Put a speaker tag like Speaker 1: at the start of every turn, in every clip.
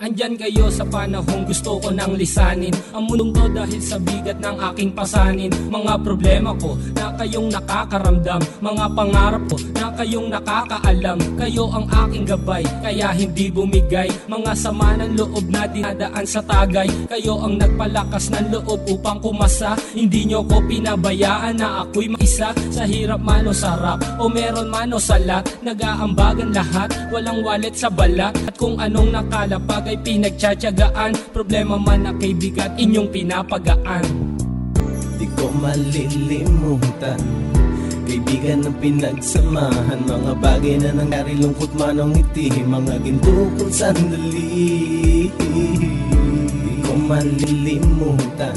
Speaker 1: Andyan kayo sa panahong gusto ko nang lisanin ang mundong to dahil sa bigat ng aking pasanin. Mga problema ko na kayong nakakaramdam, mga pangarap ko na kayong nakakaalam. Kayo ang aking gabay, kaya hindi bumigay. Mga sama ng loob na dinadaan sa tagay. Kayo ang nagpalakas ng loob upang kumasa. Hindi nyo ko pinabayaan na ako'y maisa. Sa hirap man o sarap, o meron man o salat, nag-aambagan lahat, walang walet sa balat. At kung anong nakalapag ay pinagtsatsagaan, problema man na kay bigat inyong pinapagaan.
Speaker 2: Di ko malilimutan, kaibigan ng pinagsamahan, mga bagay na nangyari, lungkot man o ngiti, mga ginto kong sandali. Di ko malilimutan,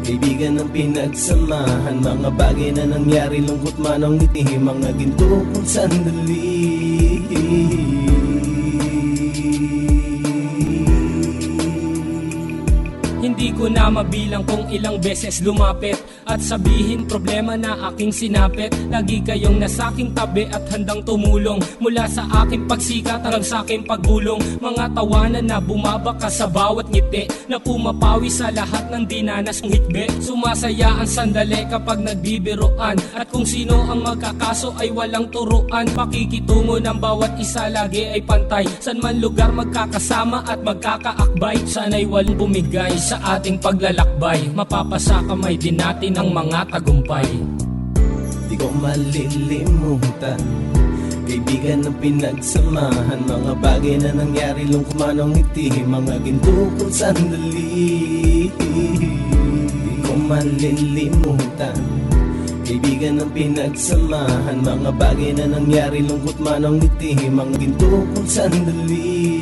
Speaker 2: kaibigan ng pinagsamahan, mga bagay na nangyari, lungkot man o ngiti, mga ginto kong sandali.
Speaker 1: Hindi ko na mabilang kung ilang beses lumapit at sabihin problema na aking sinapit. Lagi kayong nasa aking tabi at handang tumulong, mula sa aking pagsikat hanggang sa aking paggulong. Mga tawanan na bumabaka sa bawat ngiti, na pumapawi sa lahat ng dinanas kong hitbe. Sumasaya ang sandali kapag nagbibiruan, at kung sino ang magkakaso ay walang turuan. Pakikitungo ng bawat isa lagi ay pantay, san man lugar magkakasama at magkakaakbay. Sana'y walang bumigay sa ating paglalakbay, mapapasa kamay din natin ang mga tagumpay.
Speaker 2: Di ko malilimutan, kaibigan ng pinagsamahan, mga bagay na nangyari, lungkot man o ngiti, mga ginto kong sandali. Di ko malilimutan, kaibigan ng pinagsamahan, mga bagay na nangyari, lungkot man o ngiti, mga ginto kong sandali.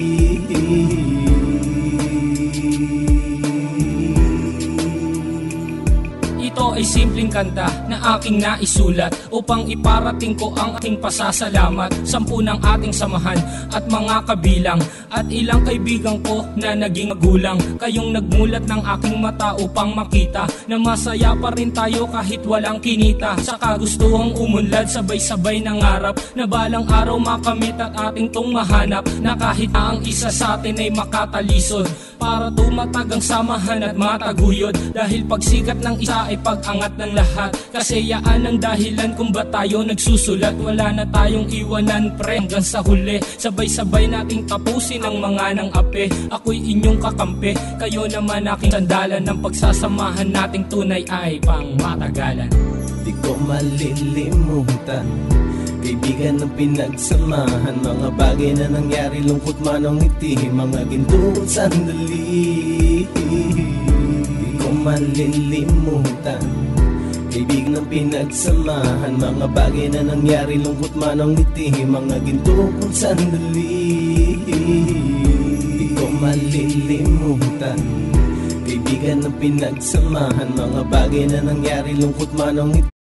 Speaker 1: Ito ay simpleng kanta na aking naisulat upang iparating ko ang aking pasasalamat. 10 ng ating samahan at mga kabilang, at ilang kaibigan ko na naging magulang. Kayong nagmulat ng aking mata upang makita na masaya pa rin tayo kahit walang kinita. Sa kagustuhang umunlad, sabay-sabay nangarap na balang araw makamit at ating tong mahanap, na kahit na ang isa sa atin ay makatalisod, para tumatag ang samahan at mataguyod. Dahil pagsikat ng isa ay pag-angat ng lahat, kasi yaan ang dahilan kung ba't tayo nagsusulat. Wala na tayong iwanan pre hanggang sa huli, sabay-sabay nating tapusin ang mga nang ape. Ako'y inyong kakampi, kayo naman aking sandalan, ng pagsasamahan nating tunay ay pang matagalan.
Speaker 2: Di ko malilimutan, kaibigan ng pinagsamahan, mga bagay na nangyari, lungkot man o ngiti, mga ginto kong sandali. Di ko malilimutan, kaibigan ng pinagsamahan, mga bagay na nangyari, lungkot man o ngiti, mga ginto kong sandali. Di ko malilimutan, kaibigan ng pinagsamahan, mga bagay na nangyari, lungkot man o ngiti.